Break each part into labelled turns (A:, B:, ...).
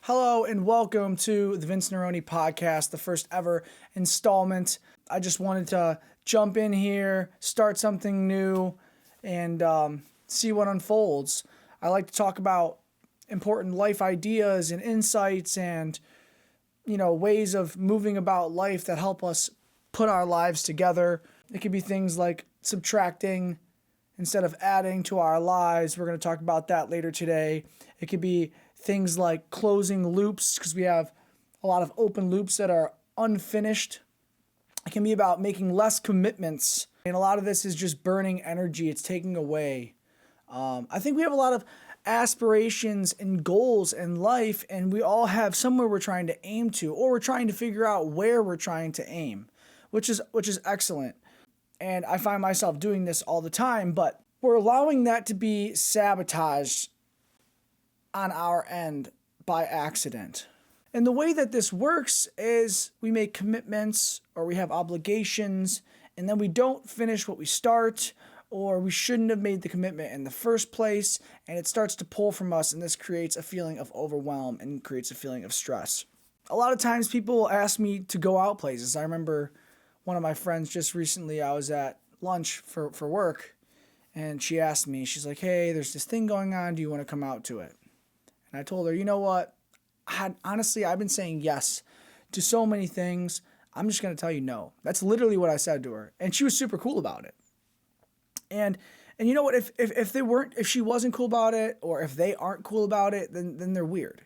A: Hello and welcome to the Vince Nerone Podcast, the first ever installment. I just wanted to jump in here, start something new, and see what unfolds. I like to talk about important life ideas and insights and, ways of moving about life that help us put our lives together. It could be things like subtracting instead of adding to our lives. We're going to talk about that later today. It could be things like closing loops, because we have a lot of open loops that are unfinished. It can be about making less commitments. And a lot of this is just burning energy. It's taking away. I think we have a lot of aspirations and goals in life, and we all have somewhere we're trying to aim to, or we're trying to figure out where we're trying to aim, which is excellent. And I find myself doing this all the time, but we're allowing that to be sabotaged on our end by accident. And the way that this works is we make commitments or we have obligations, and then we don't finish what we start, or we shouldn't have made the commitment in the first place, and it starts to pull from us, and this creates a feeling of overwhelm and creates a feeling of stress. A lot of times people will ask me to go out places. I remember one of my friends just recently, I was at lunch for work, and she asked me, she's like, hey, there's this thing going on, do you want to come out to it? And I told her, you know what? Honestly, I've been saying yes to so many things. I'm just going to tell you no. That's literally what I said to her. And she was super cool about it. And you know what? If she wasn't cool about it, or if they aren't cool about it, then they're weird.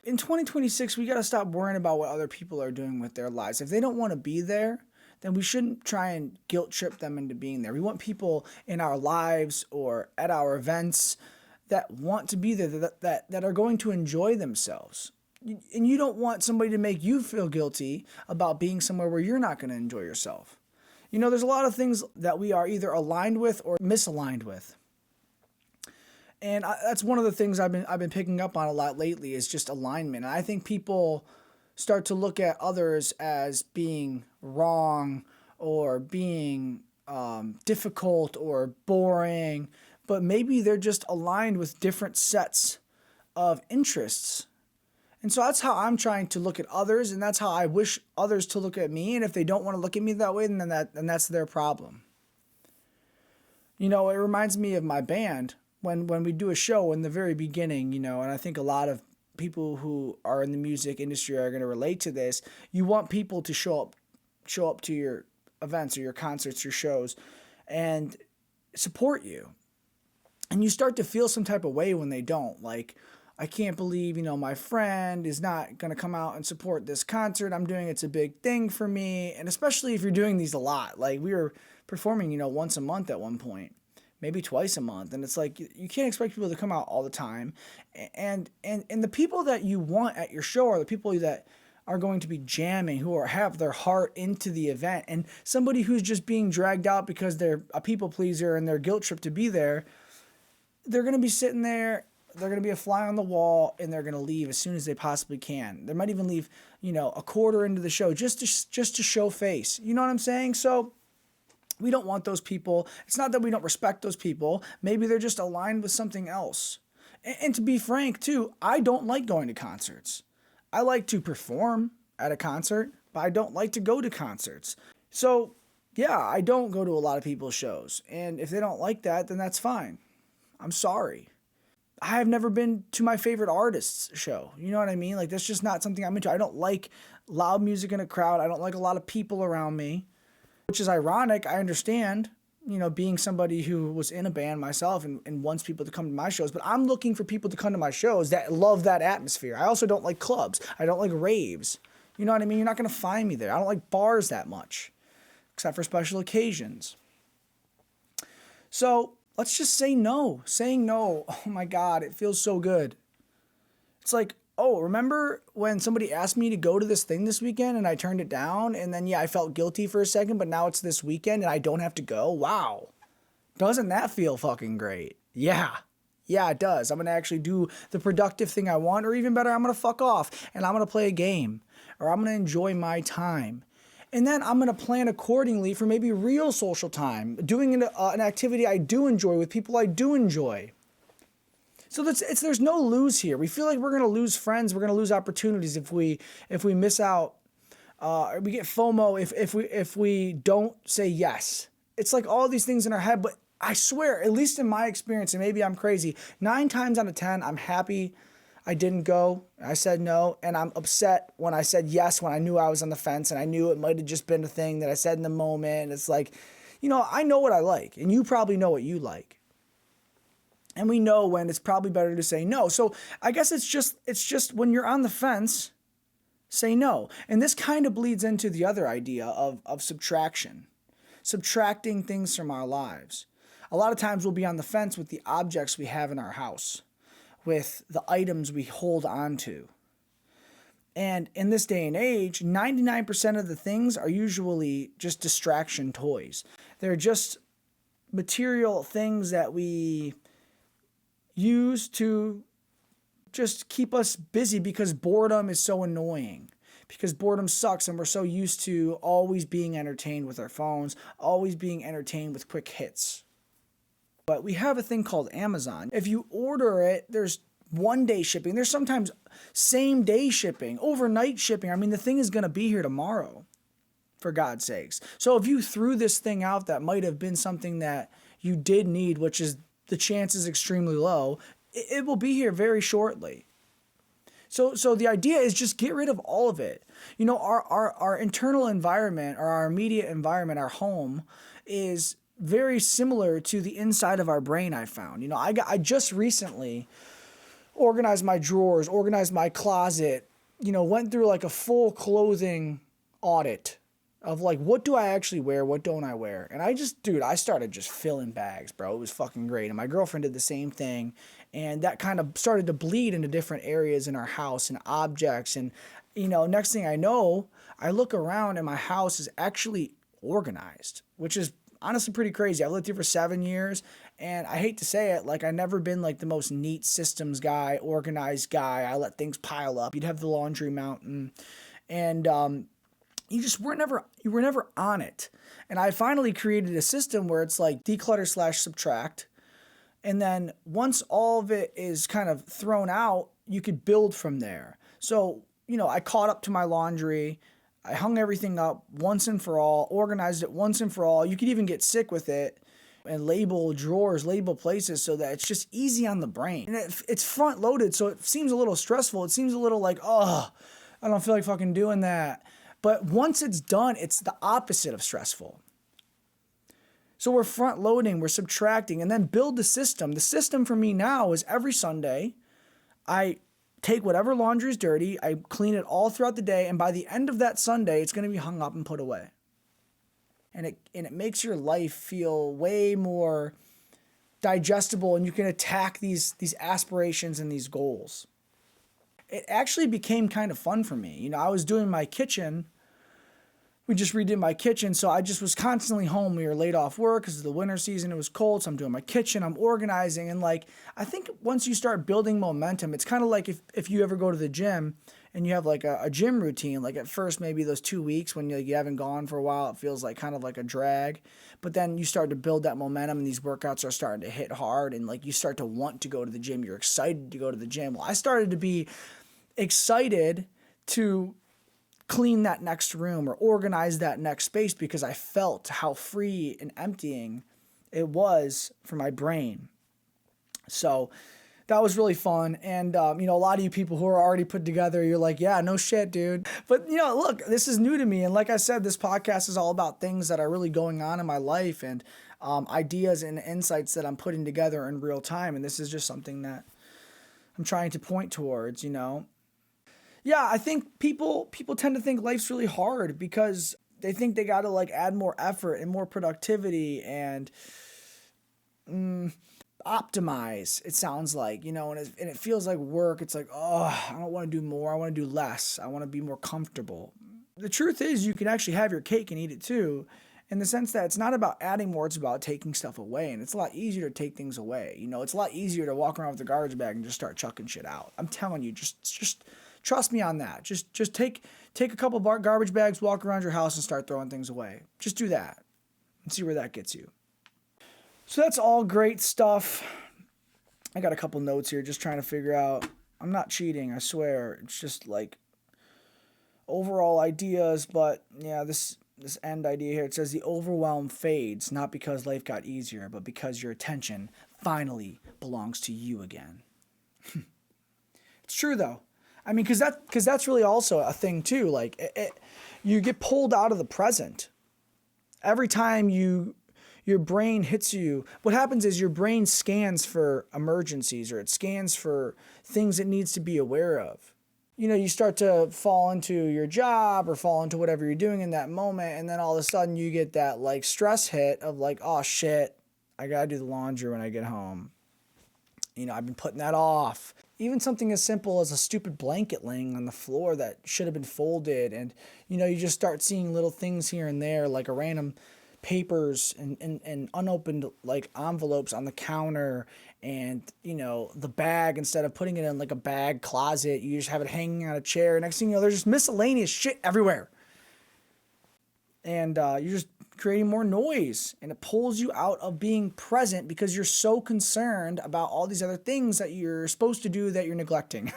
A: In 2026, we got to stop worrying about what other people are doing with their lives. If they don't want to be there, then we shouldn't try and guilt trip them into being there. We want people in our lives or at our events that want to be there, that are going to enjoy themselves. And you don't want somebody to make you feel guilty about being somewhere where you're not going to enjoy yourself. There's a lot of things that we are either aligned with or misaligned with. And that's one of the things I've been picking up on a lot lately is just alignment. And I think people start to look at others as being wrong or being difficult or boring, but maybe they're just aligned with different sets of interests. And so that's how I'm trying to look at others, and that's how I wish others to look at me. And if they don't want to look at me that way, then that's their problem. It reminds me of my band when we do a show in the very beginning, and I think a lot of people who are in the music industry are going to relate to this. You want people to show up to your events or your concerts, your shows, and support you. And you start to feel some type of way when they don't. Like, I can't believe, my friend is not going to come out and support this concert I'm doing. It's a big thing for me. And especially if you're doing these a lot. Like, we were performing, once a month at one point, maybe twice a month. And it's like, you can't expect people to come out all the time. And the people that you want at your show are the people that are going to be jamming, who have their heart into the event. And somebody who's just being dragged out because they're a people pleaser and they're guilt tripped to be there, they're going to be sitting there, they're going to be a fly on the wall, and they're going to leave as soon as they possibly can. They might even leave, a quarter into the show just to show face. You know what I'm saying? So we don't want those people. It's not that we don't respect those people. Maybe they're just aligned with something else. And to be frank, too, I don't like going to concerts. I like to perform at a concert, but I don't like to go to concerts. So, yeah, I don't go to a lot of people's shows. And if they don't like that, then that's fine. I'm sorry. I have never been to my favorite artist's show. You know what I mean? Like, that's just not something I'm into. I don't like loud music in a crowd. I don't like a lot of people around me, which is ironic. I understand, being somebody who was in a band myself and wants people to come to my shows, but I'm looking for people to come to my shows that love that atmosphere. I also don't like clubs. I don't like raves. You know what I mean? You're not going to find me there. I don't like bars that much, except for special occasions. So let's just say no. Saying no, oh my God, it feels so good. It's like, oh, remember when somebody asked me to go to this thing this weekend and I turned it down? And then, I felt guilty for a second, but now it's this weekend and I don't have to go? Wow. Doesn't that feel fucking great? Yeah, it does. I'm going to actually do the productive thing I want, or even better, I'm going to fuck off and I'm going to play a game, or I'm going to enjoy my time. And then I'm going to plan accordingly for maybe real social time, doing an activity I do enjoy with people I do enjoy. So there's no lose here. We feel like we're going to lose friends. We're going to lose opportunities if we miss out. We get FOMO if we don't say yes. It's like all these things in our head, but I swear, at least in my experience, and maybe I'm crazy, 9 times out of 10, I'm happy I didn't go. I said no, and I'm upset when I said yes when I knew I was on the fence and I knew it might have just been a thing that I said in the moment. It's like, I know what I like, and you probably know what you like. And we know when it's probably better to say no. So I guess it's just when you're on the fence, say no. And this kind of bleeds into the other idea of subtraction, subtracting things from our lives. A lot of times we'll be on the fence with the objects we have in our house, with the items we hold on to. And in this day and age, 99% of the things are usually just distraction toys. They're just material things that we use to just keep us busy because boredom is so annoying. Because boredom sucks and we're so used to always being entertained with our phones, always being entertained with quick hits. But we have a thing called Amazon. If you order it, there's 1-day shipping. There's sometimes same-day shipping, overnight shipping. I mean, the thing is going to be here tomorrow, for God's sakes. So if you threw this thing out that might have been something that you did need, which is the chance is extremely low, it will be here very shortly. So the idea is just get rid of all of it. Our internal environment or our immediate environment, our home, is very similar to the inside of our brain, I found. I just recently organized my drawers, organized my closet, went through like a full clothing audit of like, what do I actually wear? What don't I wear? And I started just filling bags, bro. It was fucking great. And my girlfriend did the same thing. And that kind of started to bleed into different areas in our house and objects. And, next thing I know, I look around and my house is actually organized, which is honestly pretty crazy. I've lived here for 7 years, and I hate to say it, like, I've never been like the most neat systems guy, organized guy. I let things pile up. You'd have the laundry mountain, and you were never on it. And I finally created a system where it's like declutter / subtract. And then once all of it is kind of thrown out, you could build from there. So, I caught up to my laundry. I hung everything up once and for all, organized it once and for all. You could even get sick with it and label drawers, label places so that it's just easy on the brain. And it's front loaded, so it seems a little stressful. It seems a little like, I don't feel like fucking doing that. But once it's done, it's the opposite of stressful. So we're front loading, we're subtracting, and then build the system. The system for me now is every Sunday, I take whatever laundry is dirty, I clean it all throughout the day, and by the end of that Sunday, it's going to be hung up and put away. And it makes your life feel way more digestible, and you can attack these aspirations and these goals. It actually became kind of fun for me. I was doing my kitchen. We just redid my kitchen, so I just was constantly home. We were laid off work because of the winter season. It was cold, so I'm doing my kitchen. I'm organizing, and I think once you start building momentum, it's kind of like if you ever go to the gym and you have like a gym routine. Like at first, maybe those 2 weeks when you haven't gone for a while, it feels like kind of like a drag. But then you start to build that momentum, and these workouts are starting to hit hard, and like you start to want to go to the gym. You're excited to go to the gym. Well, I started to be excited to clean that next room or organize that next space because I felt how free and emptying it was for my brain. So that was really fun. And, a lot of you people who are already put together, you're like, yeah, no shit, dude. But, look, this is new to me. And like I said, this podcast is all about things that are really going on in my life and ideas and insights that I'm putting together in real time. And this is just something that I'm trying to point towards, Yeah, I think people tend to think life's really hard because they think they got to add more effort and more productivity and optimize. It sounds like, and it feels like work. It's like, I don't want to do more. I want to do less. I want to be more comfortable. The truth is you can actually have your cake and eat it too, in the sense that it's not about adding more. It's about taking stuff away. And it's a lot easier to take things away. It's a lot easier to walk around with a garbage bag and just start chucking shit out. I'm telling you, just trust me on that. Just take a couple garbage bags, walk around your house, and start throwing things away. Just do that and see where that gets you. So that's all great stuff. I got a couple notes here just trying to figure out. I'm not cheating, I swear. It's just like overall ideas, but yeah, this end idea here, it says the overwhelm fades, not because life got easier, but because your attention finally belongs to you again. It's true though. I mean, because that's really also a thing too. Like you get pulled out of the present every time your brain hits you. What happens is your brain scans for emergencies, or it scans for things it needs to be aware of. You know, you start to fall into your job or fall into whatever you're doing in that moment, and then all of a sudden you get that like stress hit of like, oh shit, I gotta do the laundry when I get home. You know, I've been putting that off. Even something as simple as a stupid blanket laying on the floor that should have been folded. And, you know, you just start seeing little things here and there, like a random papers and unopened like envelopes on the counter, and, you know, the bag, instead of putting it in like a bag closet, you just have it hanging on a chair. Next thing you know, there's just miscellaneous shit everywhere. And you're just creating more noise, and it pulls you out of being present because you're so concerned about all these other things that you're supposed to do that you're neglecting.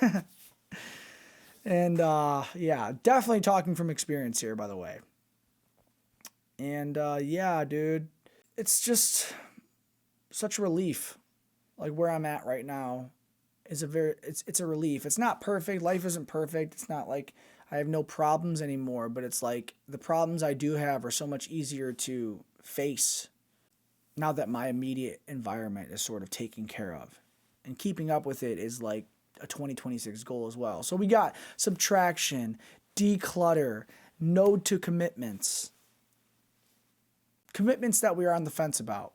A: And yeah, definitely talking from experience here, by the way. And yeah, dude, it's just such a relief. Like where I'm at right now is it's a relief. It's not perfect. Life isn't perfect. It's not like I have no problems anymore, but it's like the problems I do have are so much easier to face now that my immediate environment is sort of taken care of. And keeping up with it is like a 2026 goal as well. So we got subtraction, declutter, no to commitments. Commitments that we are on the fence about.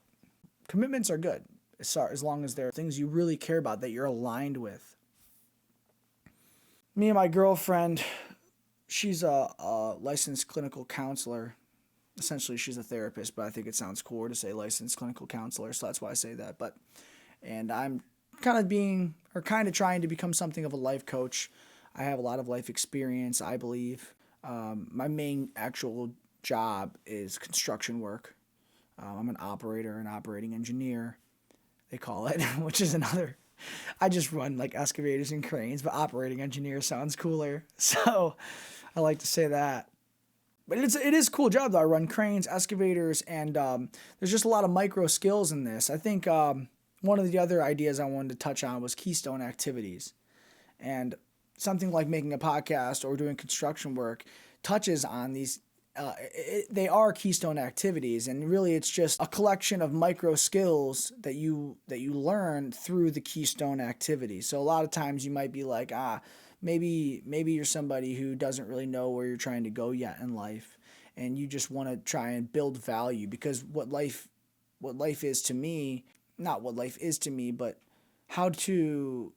A: Commitments are good as long as they're things you really care about, that you're aligned with. Me and my girlfriend, she's a licensed clinical counselor. Essentially, she's a therapist, but I think it sounds cooler to say licensed clinical counselor, so that's why I say that. And I'm kind of trying to become something of a life coach. I have a lot of life experience, I believe. My main actual job is construction work. I'm an operator, an operating engineer, they call it, which is another. I just run like excavators and cranes, but operating engineer sounds cooler. So I like to say that. But it is a cool job though. I run cranes, excavators, and there's just a lot of micro skills in this. I think one of the other ideas I wanted to touch on was Keystone activities. And something like making a podcast or doing construction work touches on these. They are Keystone activities, and really it's just a collection of micro skills that you learn through the Keystone activities. So a lot of times you might be like, maybe you're somebody who doesn't really know where you're trying to go yet in life, and you just want to try and build value, because what life is to me, not what life is to me, but how to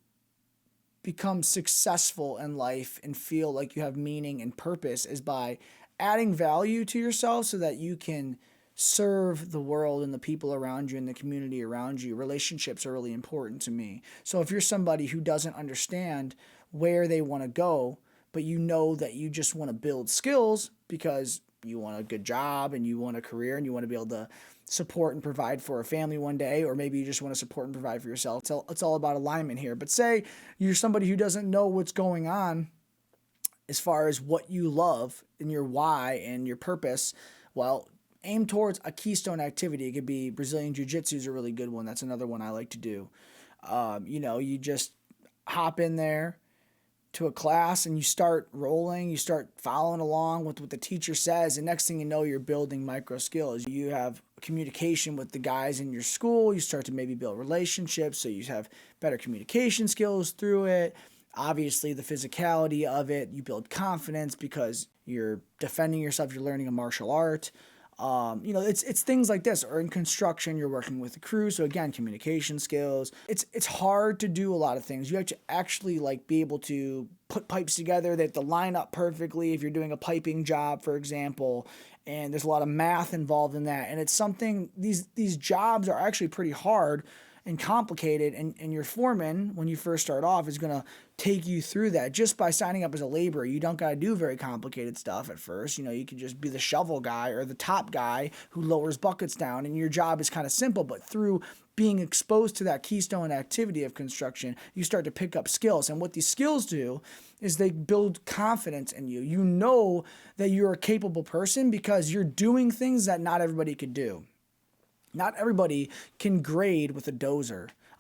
A: become successful in life and feel like you have meaning and purpose is by adding value to yourself so that you can serve the world and the people around you and the community around you. Relationships are really important to me. So if you're somebody who doesn't understand where they want to go, but you know that you just want to build skills because you want a good job and you want a career and you want to be able to support and provide for a family one day, or maybe you just want to support and provide for yourself. It's all about alignment here. But say you're somebody who doesn't know what's going on as far as what you love and your why and your purpose, well, aim towards a Keystone activity. It could be Brazilian Jiu-Jitsu is a really good one. That's another one I like to do. You just hop in there to a class and you start rolling, you start following along with what the teacher says, and next thing you know, you're building micro skills. You have communication with the guys in your school. You start to maybe build relationships, so you have better communication skills through it. Obviously, the physicality of it, you build confidence because you're defending yourself, you're learning a martial art. It's things like this. Or in construction, you're working with a crew, so again, communication skills. It's hard to do a lot of things. You have to actually be able to put pipes together. They have to line up perfectly if you're doing a piping job, for example. And there's a lot of math involved in that. And it's something, these jobs are actually pretty hard and complicated, and your foreman, when you first start off, is going to take you through that just by signing up as a laborer. You don't got to do very complicated stuff at first. You can just be the shovel guy or the top guy who lowers buckets down, and your job is kind of simple. But through being exposed to that keystone activity of construction, you start to pick up skills. And what these skills do is they build confidence in you. You know that you're a capable person because you're doing things that not everybody could do. Not everybody can grade with a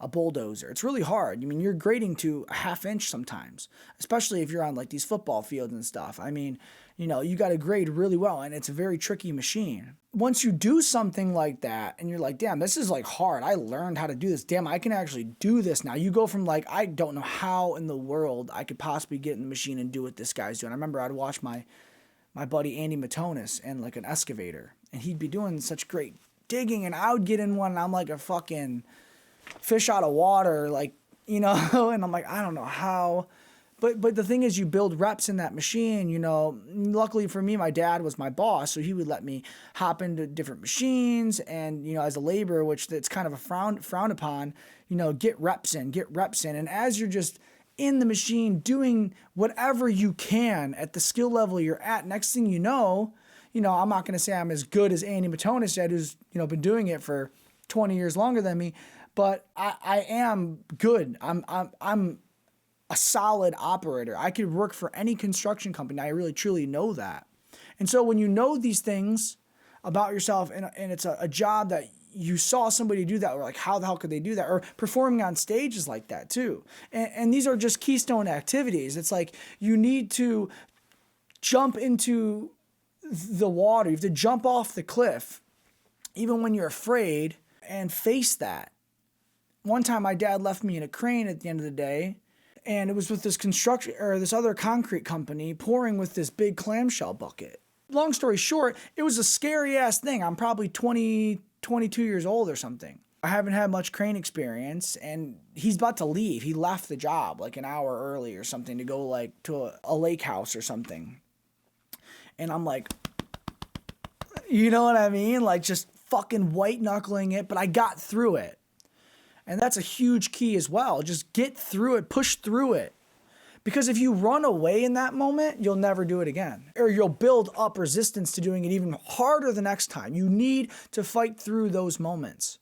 A: bulldozer. It's really hard. I mean, you're grading to a half inch sometimes, especially if you're on like these football fields and stuff. I mean, you know, you got to grade really well, and it's a very tricky machine. Once you do something like that and you're like, damn, this is like hard. I learned how to do this. Damn, I can actually do this now. You go from like, I don't know how in the world I could possibly get in the machine and do what this guy's doing. I remember I'd watch my buddy Andy Matonis and like an excavator, and he'd be doing such great digging, and I would get in one and I'm like a fucking fish out of water, like, you know, and I'm like, I don't know how. But the thing is, you build reps in that machine, you know. Luckily for me, my dad was my boss, so he would let me hop into different machines and, you know, as a laborer, which that's kind of a frowned upon, you know, get reps in. And as you're just in the machine doing whatever you can at the skill level you're at, next thing you know, I'm not going to say I'm as good as Andy Matonis yet, who's, you know, been doing it for 20 years longer than me, but I am good. I'm a solid operator. I could work for any construction company. I really truly know that. And so when you know these things about yourself and it's a job that you saw somebody do that, or like, how the hell could they do that? Or performing on stages like that too. And these are just keystone activities. It's like you need to jump into the water. You have to jump off the cliff, even when you're afraid, and face that. One time my dad left me in a crane at the end of the day, and it was with this other concrete company pouring with this big clamshell bucket. Long story short, it was a scary ass thing. I'm probably 22 years old or something. I haven't had much crane experience, and he's about to leave. He left the job like an hour early or something to go like to a lake house or something. And I'm like, you know what I mean? Like just fucking white knuckling it, but I got through it. And that's a huge key as well. Just get through it, push through it. Because if you run away in that moment, you'll never do it again. Or you'll build up resistance to doing it even harder the next time. You need to fight through those moments.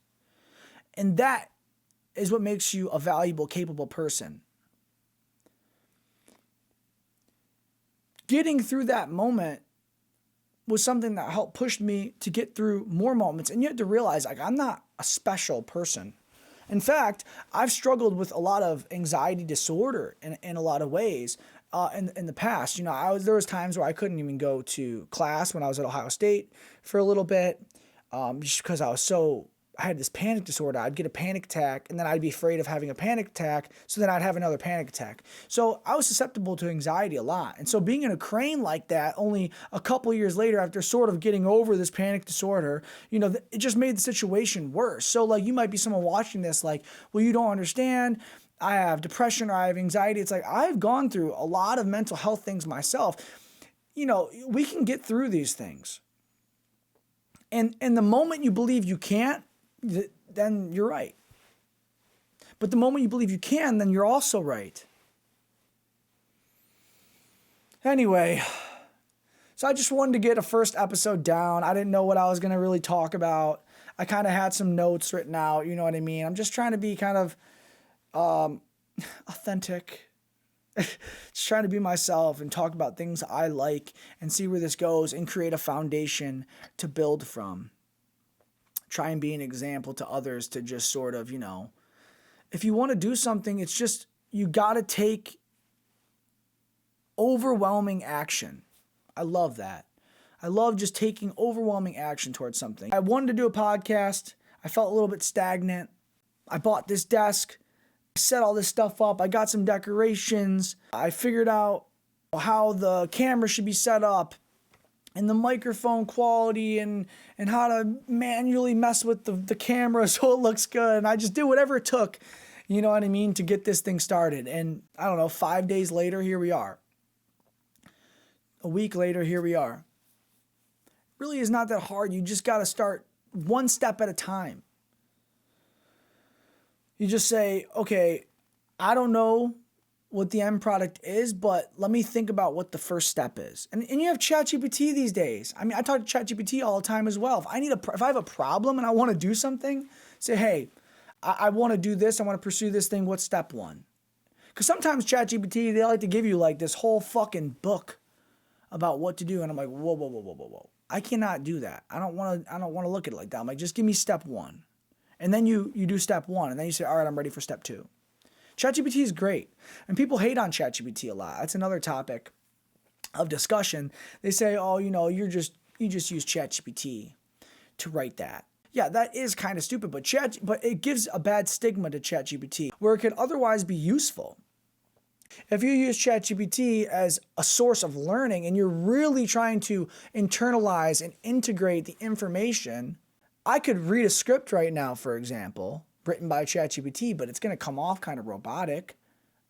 A: And that is what makes you a valuable, capable person. Getting through that moment was something that helped push me to get through more moments. And you have to realize, like, I'm not a special person. In fact, I've struggled with a lot of anxiety disorder in a lot of ways in the past. You know, there was times where I couldn't even go to class when I was at Ohio State for a little bit, just because I had this panic disorder. I'd get a panic attack, and then I'd be afraid of having a panic attack, so then I'd have another panic attack. So I was susceptible to anxiety a lot. And so being in a crane like that, only a couple years later, after sort of getting over this panic disorder, you know, it just made the situation worse. So like, you might be someone watching this like, well, you don't understand. I have depression or I have anxiety. It's like, I've gone through a lot of mental health things myself. You know, we can get through these things. And the moment you believe you can't, then you're right. But the moment you believe you can, then you're also right. Anyway, so I just wanted to get a first episode down. I didn't know what I was going to really talk about. I kind of had some notes written out, you know what I mean? I'm just trying to be kind of authentic. Just trying to be myself and talk about things I like and see where this goes and create a foundation to build from. Try and be an example to others to just sort of, you know, if you want to do something, it's just, you got to take overwhelming action. I love that. I love just taking overwhelming action towards something. I wanted to do a podcast. I felt a little bit stagnant. I bought this desk. I set all this stuff up. I got some decorations. I figured out how the camera should be set up, and the microphone quality and how to manually mess with the camera so it looks good. And I just did whatever it took, you know what I mean, to get this thing started. And I don't know, 5 days later, here we are. A week later, here we are. It really is not that hard. You just got to start one step at a time. You just say, okay, I don't know what the end product is, but let me think about what the first step is. And you have ChatGPT these days. I mean, I talk to ChatGPT all the time as well. If I have a problem and I want to do something, say, hey, I want to do this. I want to pursue this thing. What's step one? Because sometimes ChatGPT, they like to give you like this whole fucking book about what to do. And I'm like, whoa, whoa, whoa, whoa, whoa, whoa. I cannot do that. I don't want to look at it like that. I'm like, just give me step one. And then you do step one. And then you say, all right, I'm ready for step two. ChatGPT is great. And people hate on ChatGPT a lot. That's another topic of discussion. They say, oh, you just use ChatGPT to write that. Yeah, that is kind of stupid, but it gives a bad stigma to ChatGPT where it could otherwise be useful. If you use ChatGPT as a source of learning and you're really trying to internalize and integrate the information, I could read a script right now, for example, written by ChatGPT, but it's going to come off kind of robotic.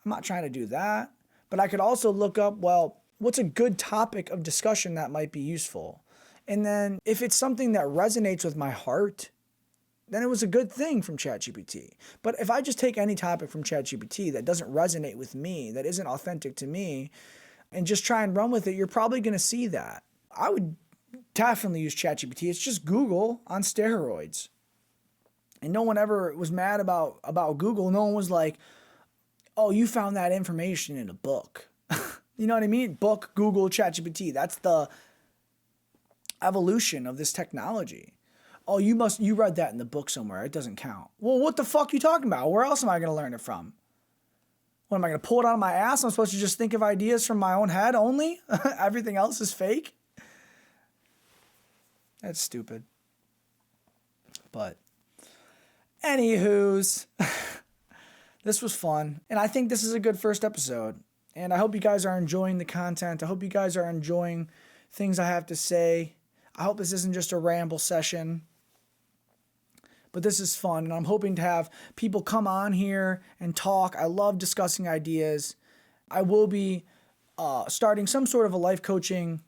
A: I'm not trying to do that. But I could also look up, well, what's a good topic of discussion that might be useful? And then if it's something that resonates with my heart, then it was a good thing from ChatGPT. But if I just take any topic from ChatGPT that doesn't resonate with me, that isn't authentic to me, and just try and run with it, you're probably going to see that. I would definitely use ChatGPT. It's just Google on steroids. And no one ever was mad about Google. No one was like, oh, you found that information in a book. You know what I mean? Book, Google, ChatGPT. That's the evolution of this technology. Oh, you read that in the book somewhere. It doesn't count. Well, what the fuck are you talking about? Where else am I going to learn it from? What, am I going to pull it out of my ass? I'm supposed to just think of ideas from my own head only? Everything else is fake? That's stupid. But anywho's, this was fun. And I think this is a good first episode. And I hope you guys are enjoying the content. I hope you guys are enjoying things I have to say. I hope this isn't just a ramble session, but this is fun. And I'm hoping to have people come on here and talk. I love discussing ideas. I will be starting some sort of a life coaching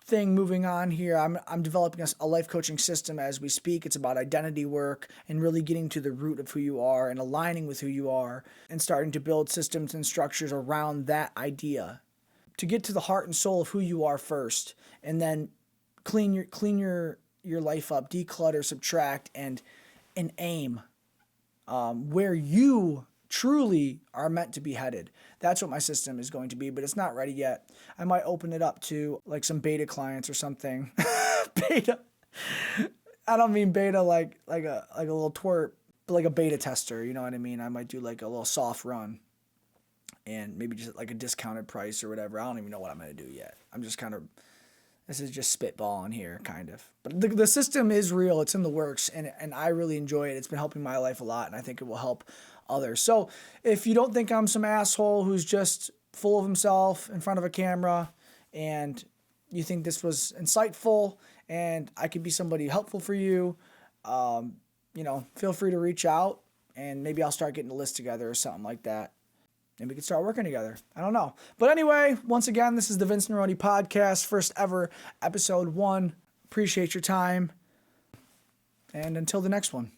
A: thing moving on here. I'm developing a life coaching system as we speak. It's about identity work and really getting to the root of who you are and aligning with who you are and starting to build systems and structures around that idea to get to the heart and soul of who you are first, and then clean your life up, declutter, subtract, and aim where you truly are meant to be headed. That's what my system is going to be, but it's not ready yet. I might open it up to like some beta clients or something. Beta. I don't mean beta like a little twerp, but like a beta tester. You know what I mean? I might do like a little soft run and maybe just like a discounted price or whatever. I don't even know what I'm going to do yet. This is just spitballing here, kind of. But the system is real. It's in the works, and I really enjoy it. It's been helping my life a lot, and I think it will help others. So if you don't think I'm some asshole who's just full of himself in front of a camera, and you think this was insightful and I could be somebody helpful for you, feel free to reach out, and maybe I'll start getting a list together or something like that. And we can start working together. I don't know. But anyway, once again, this is the Vince Nerone Podcast, first ever, episode 1. Appreciate your time. And until the next one.